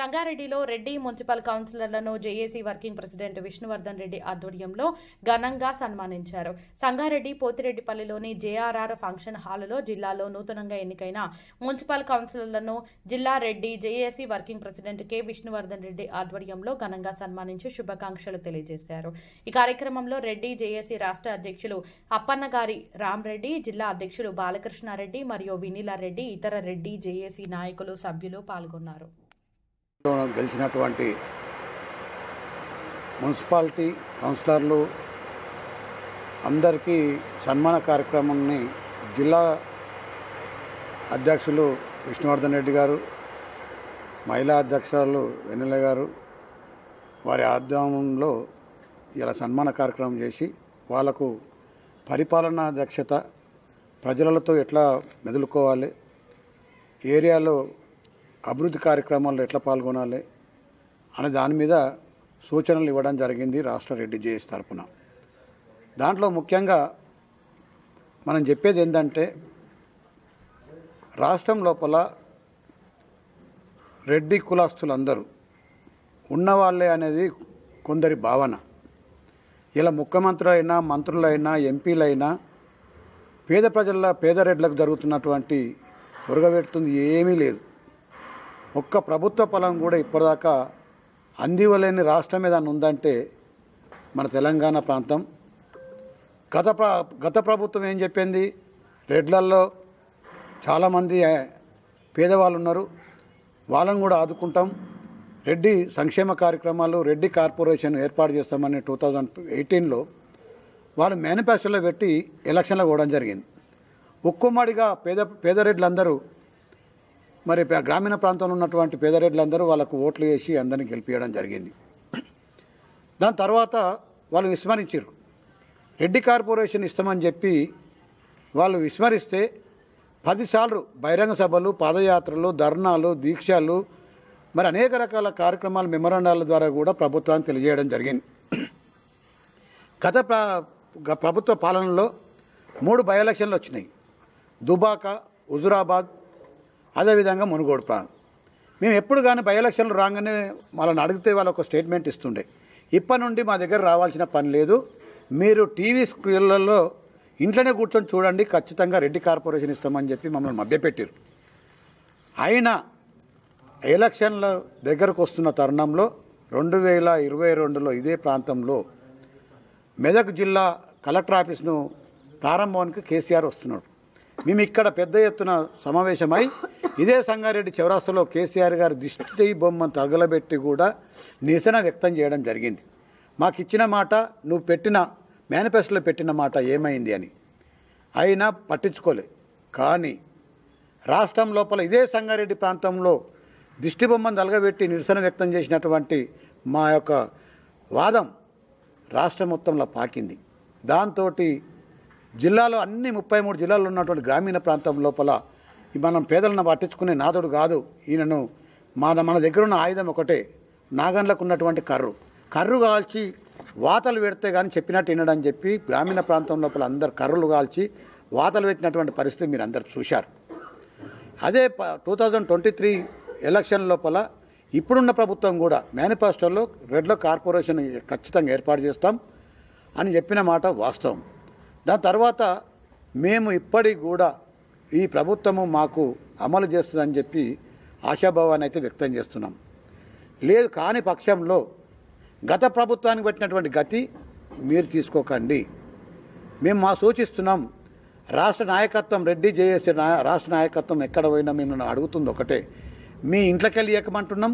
సంగారెడ్డిలో రెడ్డి మున్సిపల్ కౌన్సిలర్లను JAC working president Vishnuvardhan Reddy ఆధ్వర్యంలో ఘనంగా సన్మానించారు. సంగారెడ్డి పోతిరెడ్డిపల్లిలోని జేఆర్ఆర్ ఫంక్షన్ హాలులో జిల్లాలో నూతనంగా ఎన్నికైన మున్సిపల్ కౌన్సిలర్లను జిల్లా Reddy JAC working president K Vishnuvardhan Reddy ఆధ్వర్యంలో ఘనంగా సన్మానించి శుభాకాంక్షలు తెలియజేశారు. ఈ కార్యక్రమంలో రెడ్డి జేఏసీ రాష్ట్ర అధ్యక్షులు అప్పన్నగారి రామ్రెడ్డి, జిల్లా అధ్యక్షులు బాలకృష్ణారెడ్డి మరియు వినీలారెడ్డి, ఇతర రెడ్డి జేఏసీ నాయకులు, సభ్యులు పాల్గొన్నారు. గెలిచినటువంటి మున్సిపాలిటీ కౌన్సిలర్లు అందరికీ సన్మాన కార్యక్రమాన్ని జిల్లా అధ్యక్షులు విష్ణువర్ధన్ రెడ్డి గారు, మహిళా అధ్యక్షురాలు వెన్నెల గారు వారి ఆధ్వర్యంలో ఇలా సన్మాన కార్యక్రమం చేసి వాళ్లకు పరిపాలనా దక్షత, ప్రజలతో ఎట్లా మెదులుకోవాలి, ఏరియాలో అభివృద్ధి కార్యక్రమాల్లో ఎట్లా పాల్గొనాలి అనే దాని మీద సూచనలు ఇవ్వడం జరిగింది రాష్ట్ర రెడ్డి జేఏసీ తరఫున. దాంట్లో ముఖ్యంగా మనం చెప్పేది ఏంటంటే, రాష్ట్రం లోపల రెడ్డి కులస్తులందరూ ఉన్నవాళ్ళే అనేది కొందరి భావన. ఇలా ముఖ్యమంత్రులైనా, మంత్రులైనా, ఎంపీలైనా పేద ప్రజల పేద రెడ్లకు జరుగుతున్నటువంటి ఉరగబెడుతుంది ఏమీ లేదు. ఒక్క ప్రభుత్వ పొలం కూడా ఇప్పటిదాకా అందివ్వలేని రాష్ట్రం ఏదైనా ఉందంటే మన తెలంగాణ ప్రాంతం. గత ప్రభుత్వం ఏం చెప్పింది, రెడ్లల్లో చాలామంది పేదవాళ్ళు ఉన్నారు, వాళ్ళని కూడా ఆదుకుంటాం, రెడ్డి సంక్షేమ కార్యక్రమాలు, రెడ్డి కార్పొరేషన్ ఏర్పాటు చేస్తామని 2018లో వాళ్ళు మేనిఫెస్టోలో పెట్టి ఎలక్షన్లో పోవడం జరిగింది. ఉక్కుమ్మడిగా పేద రెడ్లందరూ, మరి గ్రామీణ ప్రాంతంలో ఉన్నటువంటి పేదరెడ్లందరూ వాళ్ళకు ఓట్లు వేసి అందరినీ గెలిపించడం జరిగింది. దాని తర్వాత వాళ్ళు విస్మరించారు. రెడ్డి కార్పొరేషన్ ఇస్తామని చెప్పి వాళ్ళు విస్మరిస్తే 10 సార్లు బహిరంగ సభలు, పాదయాత్రలు, ధర్నాలు, దీక్షలు, మరి అనేక రకాల కార్యక్రమాలు, మెమరాండాల ద్వారా కూడా ప్రభుత్వాన్ని తెలియజేయడం జరిగింది. గత ప్రభుత్వ పాలనలో 3 బై ఎలక్షన్లు వచ్చినాయి. దుబాక, హుజురాబాద్, అదేవిధంగా మునుగోడు ప్రాంతం. మేము ఎప్పుడు కానీ బై ఎలక్షన్లు రాగానే వాళ్ళని అడిగితే వాళ్ళు ఒక స్టేట్మెంట్ ఇస్తుండే, ఇప్పటి నుండి మా దగ్గర రావాల్సిన పని లేదు, మీరు టీవీ స్క్రీన్లలో ఇంట్లోనే కూర్చొని చూడండి, ఖచ్చితంగా రెడ్డి కార్పొరేషన్ ఇస్తామని చెప్పి మమ్మల్ని మభ్యపెట్టారు. అయినా ఎలక్షన్ల దగ్గరకు వస్తున్న తరుణంలో 2022లో ఇదే ప్రాంతంలో మెదక్ జిల్లా కలెక్టర్ ఆఫీస్ను ప్రారంభానికి కేసీఆర్ వస్తున్నాడు. మేము ఇక్కడ పెద్ద ఎత్తున సమావేశమై ఇదే సంగారెడ్డి చౌరస్తాలో కేసీఆర్ గారి దిష్టి బొమ్మను తగలబెట్టి కూడా నిరసన వ్యక్తం చేయడం జరిగింది. మాకు ఇచ్చిన మాట, నువ్వు పెట్టిన మేనిఫెస్టోలో పెట్టిన మాట ఏమైంది అని. అయినా పట్టించుకోలే. కానీ రాష్ట్రం లోపల ఇదే సంగారెడ్డి ప్రాంతంలో దిష్టి బొమ్మను తగలబెట్టి నిరసన వ్యక్తం చేసినటువంటి మా యొక్క వాదం రాష్ట్రం మొత్తంలో పాకింది. దాంతో జిల్లాలో అన్ని 33 జిల్లాల్లో ఉన్నటువంటి గ్రామీణ ప్రాంతం లోపల మనం పేదలను పట్టించుకునే నాదుడు కాదు ఈయనను. మన దగ్గర ఉన్న ఆయుధం ఒకటే, నాగన్లకు ఉన్నటువంటి కర్రు కాల్చి వాతలు పెడితే కానీ చెప్పినట్టు వినడని చెప్పి గ్రామీణ ప్రాంతం లోపల అందరు కర్రులు కాల్చి వాతలు పెట్టినటువంటి పరిస్థితి మీరు అందరు చూశారు. అదే 2023 ఎలక్షన్ లోపల ఇప్పుడున్న ప్రభుత్వం కూడా మేనిఫెస్టోలో రెడ్ల కార్పొరేషన్ ఖచ్చితంగా ఏర్పాటు చేస్తాం అని చెప్పిన మాట వాస్తవం. దాని తర్వాత మేము ఇప్పటికి కూడా ఈ ప్రభుత్వము మాకు అమలు చేస్తుందని చెప్పి ఆశాభావాన్ని అయితే వ్యక్తం చేస్తున్నాం. లేదు కాని పక్షంలో గత ప్రభుత్వానికి పెట్టినటువంటి గతి మీరు తీసుకోకండి. మేము సూచిస్తున్నాం. రాష్ట్ర నాయకత్వం, రెడ్డి జేఏసీ రాష్ట్ర నాయకత్వం ఎక్కడ పోయినా మేము అడుగుతుంది ఒకటే, మీ ఇంట్లోకెళ్ళి ఇవ్వకమంటున్నాం,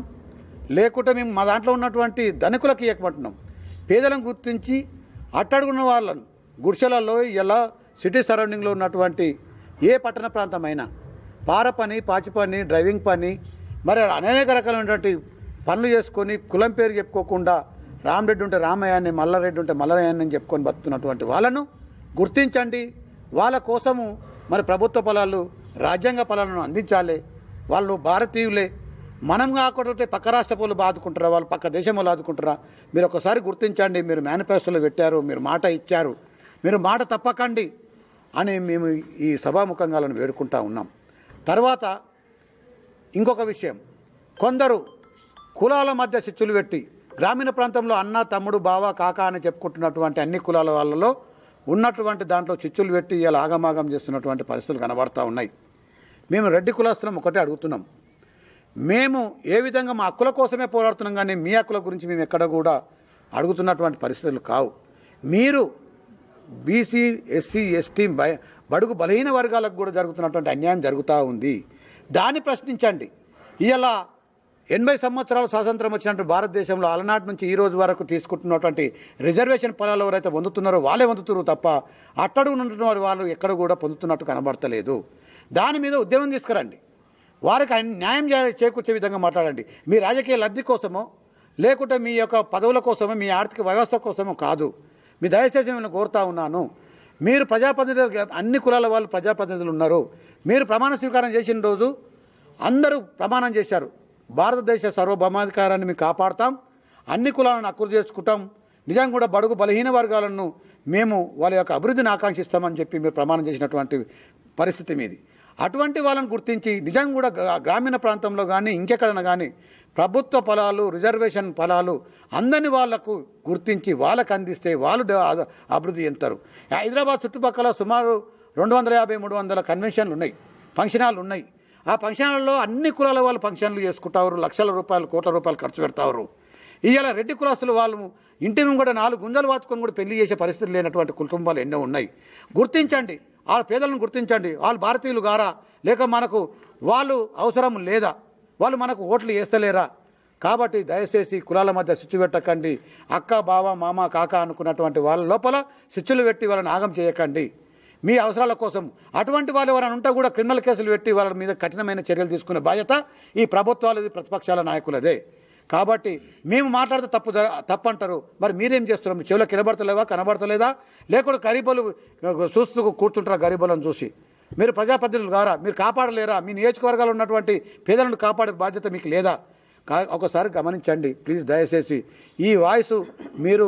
లేకుంటే మేము మా దాంట్లో ఉన్నటువంటి ధనికులకు ఇవ్వకమంటున్నాం. పేదలను గుర్తించి అట్టడుగున్న వాళ్ళను గుడిసెలలో ఇలా సిటీ సరౌండింగ్లో ఉన్నటువంటి ఏ పట్టణ ప్రాంతమైనా పార పని, పాచి పని, డ్రైవింగ్ పని, మరి అనేక రకాలైనటువంటి పనులు చేసుకొని కులం పేరు చెప్పుకోకుండా రామరెడ్డి ఉంటే రామయ్యాన్ని, మల్లారెడ్డి ఉంటే మల్లయ్యాన్ని అని చెప్పుకొని బతుకున్నటువంటి వాళ్ళను గుర్తించండి. వాళ్ళ కోసము మరి ప్రభుత్వ ఫలాలు, రాజ్యాంగ ఫలాలను అందించాలి. వాళ్ళు భారతీయులే. మనం కాకపోతే పక్క రాష్ట్ర పౌరులు బాదుకుంటారా, వాళ్ళు పక్క దేశం వాళ్ళు ఆదుకుంటారా? మీరు ఒకసారి గుర్తించండి. మీరు మేనిఫెస్టోలో పెట్టారు, మీరు మాట ఇచ్చారు, మీరు మాట తప్పకండి అని మేము ఈ సభాముఖంగా వేడుకుంటా ఉన్నాం. తర్వాత ఇంకొక విషయం, కొందరు కులాల మధ్య చిచ్చులు పెట్టి గ్రామీణ ప్రాంతంలో అన్న తమ్ముడు బావ కాకా అని చెప్పుకుంటున్నటువంటి అన్ని కులాల వాళ్ళలో ఉన్నటువంటి దాంట్లో చిచ్చులు పెట్టి ఇలా ఆగమాగం చేస్తున్నటువంటి పరిస్థితులు కనబడతా ఉన్నాయి. మేము రెడ్డి కులస్తులం ఒకటే అడుగుతున్నాం. మేము ఏ విధంగా మా హక్కుల కోసమే పోరాడుతున్నాం, కానీ మీ హక్కుల గురించి మేము ఎక్కడ కూడా అడుగుతున్నటువంటి పరిస్థితులు కావు. మీరు బీసీ ఎస్సీ ఎస్టీ బడుగు బలహీన వర్గాలకు కూడా జరుగుతున్నటువంటి అన్యాయం జరుగుతూ ఉంది. దాన్ని ప్రశ్నించండి. ఇలా 80 సంవత్సరాలు స్వాతంత్రం వచ్చినటువంటి భారతదేశంలో అలనాటి నుంచి ఈ రోజు వరకు తీసుకుంటున్నటువంటి రిజర్వేషన్ ఫలాలు ఎవరైతే పొందుతున్నారో వాళ్ళే పొందుతున్నారు తప్ప అట్టడుగునున్న వాళ్ళు ఎక్కడ కూడా పొందుతున్నట్టు కనబడతలేదు. దాని మీద ఉద్యమం తీసుకురండి. వారికి న్యాయం చేకూర్చే విధంగా మాట్లాడండి. మీ రాజకీయ లబ్ధి కోసమో లేకుంటే మీ యొక్క పదవుల కోసమో మీ ఆర్థిక వ్యవస్థ కోసమో కాదు. మీ దయచేసి నేను కోరుతా ఉన్నాను, మీరు ప్రజాప్రతినిధులు, అన్ని కులాల వాళ్ళు ప్రజాప్రతినిధులు ఉన్నారు. మీరు ప్రమాణ స్వీకారం చేసిన రోజు అందరూ ప్రమాణం చేశారు, భారతదేశ సార్వభౌమాధికారాన్ని మేము కాపాడుతాం, అన్ని కులాలను హక్కులు చేసుకుంటాం, నిజంగా కూడా బడుగు బలహీన వర్గాలను మేము వాళ్ళ యొక్క అభివృద్ధిని ఆకాంక్షిస్తామని చెప్పి మీరు ప్రమాణం చేసినటువంటి పరిస్థితి మీది. అటువంటి వాళ్ళని గుర్తించి నిజంగా కూడా గ్రామీణ ప్రాంతంలో కానీ ఇంకెక్కడైనా కానీ ప్రభుత్వ ఫలాలు రిజర్వేషన్ ఫలాలు అందని వాళ్లకు గుర్తించి వాళ్ళకు అందిస్తే వాళ్ళు అభివృద్ధి చెందుతారు. హైదరాబాద్ చుట్టుపక్కల సుమారు 250-300 కన్వెన్షన్లు ఉన్నాయి, ఫంక్షన్ హాల్ ఉన్నాయి. ఆ ఫంక్షన్ హాల్లో అన్ని కులాల వాళ్ళు ఫంక్షన్లు చేసుకుంటారు, లక్షల రూపాయలు కోట్ల రూపాయలు ఖర్చు పెడతారు. ఇవాళ రెడ్డి కులాస్తులు వాళ్ళు ఇంటి మేము కూడా 4 గుంజలు వాచుకొని కూడా పెళ్లి చేసే పరిస్థితి లేనటువంటి కుటుంబాలు ఎన్నో ఉన్నాయి. గుర్తించండి, వాళ్ళ పేదలను గుర్తించండి. వాళ్ళు భారతీయులు గారా, లేక మనకు వాళ్ళు అవసరం లేదా, వాళ్ళు మనకు ఓట్లు వేస్తలేరా? కాబట్టి దయచేసి కులాల మధ్య స్విచ్ పెట్టకండి. అక్క బావ మామ కాక అనుకున్నటువంటి వాళ్ళ లోపల స్విచ్లు పెట్టి వాళ్ళని ఆగం చేయకండి మీ అవసరాల కోసం. అటువంటి వాళ్ళు ఎవరైనా ఉంటే కూడా క్రిమినల్ కేసులు పెట్టి వాళ్ళ మీద కఠినమైన చర్యలు తీసుకునే బాధ్యత ఈ ప్రభుత్వాలది, ప్రతిపక్షాల నాయకులదే. కాబట్టి మేము మాట్లాడితే తప్పు అంటారు. మరి మీరేం చేస్తున్నారు? మీ చెవులో కనబడతలేవా, కనబడతలేదా? లేకుండా గరీబులు చూస్తూ కూర్చుంటారా? గరీబులను చూసి మీరు ప్రజాప్రతినిధులు గారా? మీరు కాపాడలేరా? మీ నియోజకవర్గాల్లో ఉన్నటువంటి పేదలను కాపాడే బాధ్యత మీకు లేదా? ఒకసారి గమనించండి ప్లీజ్. దయచేసి ఈ వాయిస్ మీరు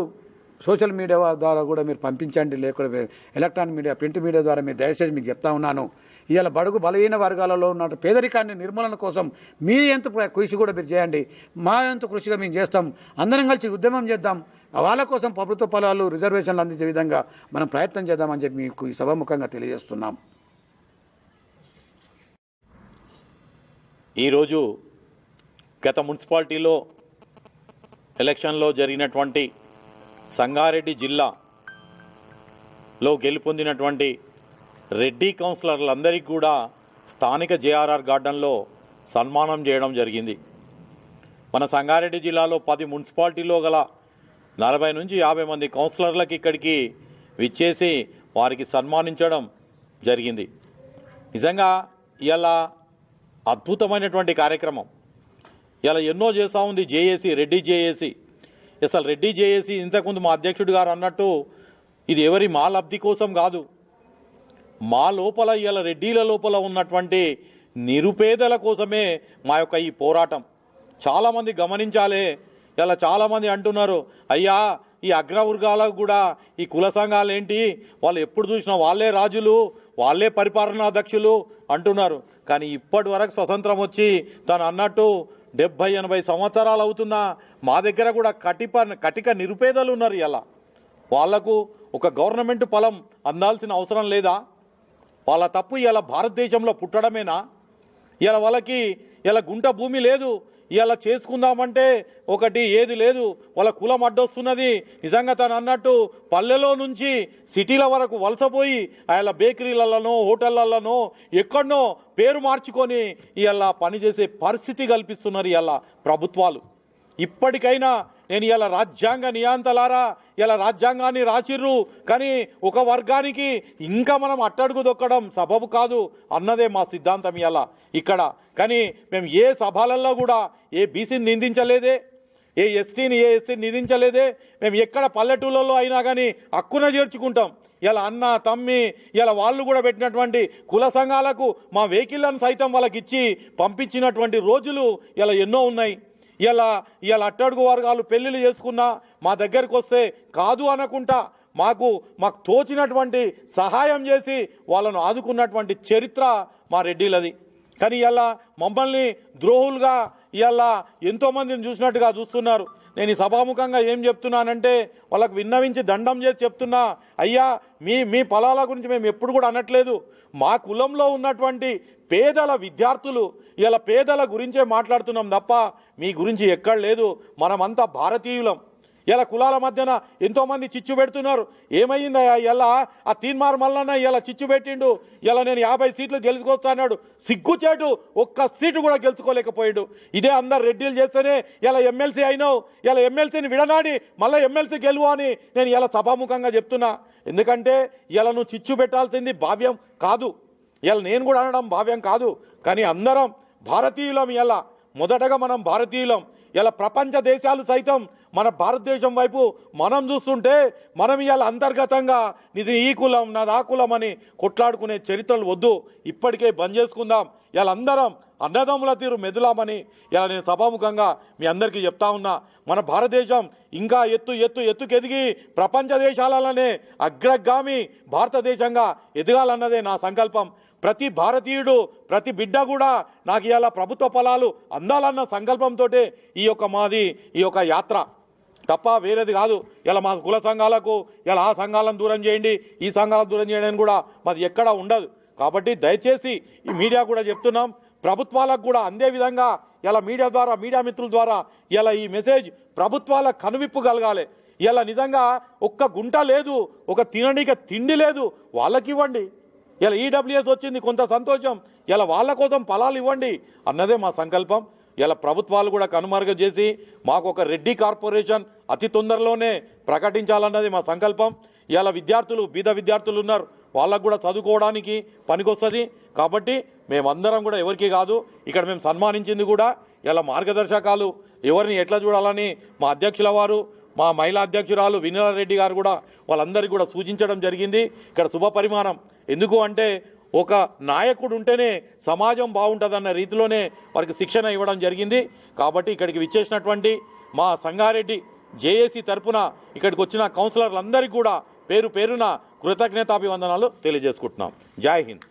సోషల్ మీడియా ద్వారా కూడా మీరు పంపించండి, లేకపోతే ఎలక్ట్రానిక్ మీడియా, ప్రింట్ మీడియా ద్వారా మీరు దయచేసి మీకు చెప్తా ఉన్నాను. ఇవాళ బడుగు బలహీన వర్గాలలో ఉన్న పేదరికాన్ని నిర్మూలన కోసం మీ ఎంత కృషి కూడా మీరు చేయండి. మా ఎంత కృషిగా మేము చేస్తాం. అందరం కలిసి ఉద్యమం చేద్దాం. వాళ్ళ కోసం ప్రభుత్వ ఫలాలు రిజర్వేషన్లు అందించే విధంగా మనం ప్రయత్నం చేద్దామని చెప్పి మీకు ఈ సభాముఖంగా తెలియజేస్తున్నాం. ఈరోజు గత మున్సిపాలిటీలో ఎలక్షన్లో జరిగినటువంటి సంగారెడ్డి జిల్లాలో గెలుపొందినటువంటి రెడ్డి కౌన్సిలర్లందరికీ కూడా స్థానిక జేఆర్ఆర్ గార్డెన్లో సన్మానం చేయడం జరిగింది. మన సంగారెడ్డి జిల్లాలో 10 మున్సిపాలిటీలో గల 40 నుంచి 50 మంది కౌన్సిలర్లకు ఇక్కడికి విచ్చేసి వారికి సన్మానించడం జరిగింది. నిజంగా ఇలా అద్భుతమైనటువంటి కార్యక్రమం. ఇలా ఎన్నో చేస్తూ ఉంది జేఏసీ, రెడ్డి జేఏసీ. అసలు రెడ్డి జేఏసీ ఇంతకుముందు మా అధ్యక్షుడు గారు అన్నట్టు ఇది ఎవరి మా లబ్ధి కోసం కాదు. మా లోపల ఇలా రెడ్డిల లోపల ఉన్నటువంటి నిరుపేదల కోసమే మా యొక్క ఈ పోరాటం. చాలామంది గమనించాలి. ఇలా చాలామంది అంటున్నారు, అయ్యా ఈ అగ్రవర్గాలకు కూడా ఈ కుల సంఘాలు ఏంటి, వాళ్ళు ఎప్పుడు చూసినా వాళ్ళే రాజులు, వాళ్ళే పరిపాలనాధ్యక్షులు అంటున్నారు. కానీ ఇప్పటి వరకు స్వతంత్రం వచ్చి తను అన్నట్టు 70-80 సంవత్సరాలు అవుతున్నా మా దగ్గర కూడా కటిక నిరుపేదలు ఉన్నారు. ఇలా వాళ్లకు ఒక గవర్నమెంట్ పొలం అందాల్సిన అవసరం లేదా? వాళ్ళ తప్పు ఇలా భారతదేశంలో పుట్టడమేనా? ఇలా వాళ్ళకి ఇలా గుంట భూమి లేదు, ఇలా చేసుకుందామంటే ఒకటి ఏది లేదు, వాళ్ళ కులం అడ్డొస్తున్నది. నిజంగా తను అన్నట్టు పల్లెలో నుంచి సిటీల వరకు వలసపోయి ఇలా బేకరీలలోనో హోటళ్లలోనో ఎక్కడనో పేరు మార్చుకొని ఇలా పనిచేసే పరిస్థితి కల్పిస్తున్నారు ఇలా ప్రభుత్వాలు. ఇప్పటికైనా నేను ఇలా రాజ్యాంగ నియాంతలారా ఇలా రాజ్యాంగాన్ని రాసిర్రు, కానీ ఒక వర్గానికి ఇంకా మనం అట్టడుగు దొక్కడం సబబు కాదు అన్నదే మా సిద్ధాంతం ఇలా ఇక్కడ. కానీ మేము ఏ సభలలో కూడా ఏ బీసీని నిందించలేదే, ఏ ఎస్టీని నిందించలేదే. మేము ఎక్కడ పల్లెటూళ్ళలో అయినా కానీ హక్కున చేర్చుకుంటాం. ఇలా అన్న తమ్మి ఇలా వాళ్ళు కూడా పెట్టినటువంటి కుల సంఘాలకు మా వెహికల్లను సైతం వాళ్ళకి ఇచ్చి పంపించినటువంటి రోజులు ఇలా ఎన్నో ఉన్నాయి. ఇలా అట్టడుగు వర్గాలు పెళ్లిళ్ళు చేసుకున్నా మా దగ్గరికి వస్తే కాదు అనకుండా మాకు తోచినటువంటి సహాయం చేసి వాళ్ళను ఆదుకున్నటువంటి చరిత్ర మా రెడ్డిలది. కానీ ఇలా మమ్మల్ని ద్రోహులుగా ఇవాళ ఎంతోమందిని చూసినట్టుగా చూస్తున్నారు. నేను ఈ సభాముఖంగా ఏం చెప్తున్నానంటే వాళ్ళకు విన్నవించి దండం చేసి చెప్తున్నా, అయ్యా మీ పొలాల గురించి మేము ఎప్పుడు కూడా అనట్లేదు. మా కులంలో ఉన్నటువంటి పేదల విద్యార్థులు ఇలా పేదల గురించే మాట్లాడుతున్నాం తప్ప మీ గురించి ఎక్కడ లేదు. మనమంతా భారతీయులం. ఇలా కులాల మధ్యన ఎంతోమంది చిచ్చు పెడుతున్నారు. ఏమైందయ్యా ఇలా ఆ తీన్మార్ మల్లన్న ఇలా చిచ్చు పెట్టిండు. ఇలా నేను 50 సీట్లు గెలుచుకొస్తాడు. సిగ్గుచేటు ఒక్క సీటు కూడా గెలుచుకోలేకపోయాడు. ఇదే అందరు రెడ్డిలు చేస్తేనే ఇలా ఎమ్మెల్సీ అయినావు. ఇలా ఎమ్మెల్సీని విడనాడి మళ్ళీ ఎమ్మెల్సీ గెలువు అని నేను ఇలా సభాముఖంగా చెప్తున్నా. ఎందుకంటే ఇలా నువ్వు చిచ్చు పెట్టాల్సింది భావ్యం కాదు. ఇలా నేను కూడా అనడం భావ్యం కాదు. కానీ అందరం భారతీయులం. ఇలా మొదటగా మనం భారతీయులం. ఇలా ప్రపంచ దేశాలు సైతం మన భారతదేశం వైపు మనం చూస్తుంటే మనం ఇవాళ అంతర్గతంగా ఇది ఈ కులం నాది ఆ కులం అని కొట్లాడుకునే చరిత్రలు వద్దు. ఇప్పటికే బంద్ చేసుకుందాం. ఇలా అందరం అన్నదమ్ముల తీరు మెదులామని ఇలా నేను సభాముఖంగా మీ అందరికీ చెప్తా ఉన్నా. మన భారతదేశం ఇంకా ఎత్తుకెదిగి ప్రపంచ దేశాలలోనే అగ్రగామి భారతదేశంగా ఎదగాలన్నదే నా సంకల్పం. ప్రతి భారతీయుడు ప్రతి బిడ్డ కూడా నాకు ఇలా ప్రభుత్వ ఫలాలు అందాలన్న సంకల్పంతో ఈ యొక్క యాత్ర తప్ప వేరేది కాదు. ఇలా మా కుల సంఘాలకు ఇలా ఆ సంఘాలను దూరం చేయండి ఈ సంఘాలను దూరం చేయండి అని కూడా మాది ఎక్కడా ఉండదు. కాబట్టి దయచేసి ఈ మీడియా కూడా చెప్తున్నాం, ప్రభుత్వాలకు కూడా అందే విధంగా ఇలా మీడియా ద్వారా మీడియా మిత్రుల ద్వారా ఇలా ఈ మెసేజ్ ప్రభుత్వాలకు కనువిప్పు కలగాలి. ఇలా నిజంగా ఒక్క గుంట లేదు, ఒక తిననీక తిండి లేదు, వాళ్ళకి ఇవ్వండి. ఇలా ఈడబ్ల్యూఎస్ వచ్చింది కొంత సంతోషం, ఇలా వాళ్ళ కోసం ఫలాలు ఇవ్వండి అన్నదే మా సంకల్పం. ఇలా ప్రభుత్వాలు కూడా కనుమరుగు చేసి మాకు ఒక రెడ్డి కార్పొరేషన్ అతి తొందరలోనే ప్రకటించాలన్నది మా సంకల్పం. ఇలా విద్యార్థులు బీద విద్యార్థులు ఉన్నారు, వాళ్ళకు కూడా చదువుకోవడానికి పనికొస్తుంది. కాబట్టి మేమందరం కూడా ఎవరికి కాదు ఇక్కడ మేము సన్మానించింది కూడా ఇలా మార్గదర్శకాలు ఎవరిని ఎట్లా చూడాలని మా అధ్యక్షుల వారు మా మహిళా అధ్యక్షురాలు వినయారెడ్డి గారు కూడా వాళ్ళందరికీ కూడా సూచించడం జరిగింది. ఇక్కడ శుభ పరిమాణం. ఎందుకు అంటే ఒక నాయకుడు ఉంటేనే సమాజం బాగుంటుందన్న రీతిలోనే వారికి శిక్షణ ఇవ్వడం జరిగింది. కాబట్టి ఇక్కడికి విచ్చేసినటువంటి మా సంగారెడ్డి జేఏసీ తరపున ఇక్కడికి వచ్చిన కౌన్సిలర్లందరికీ కూడా పేరు పేరున కృతజ్ఞతాభివందనాలు తెలియజేసుకుంటున్నాం. జై హింద్.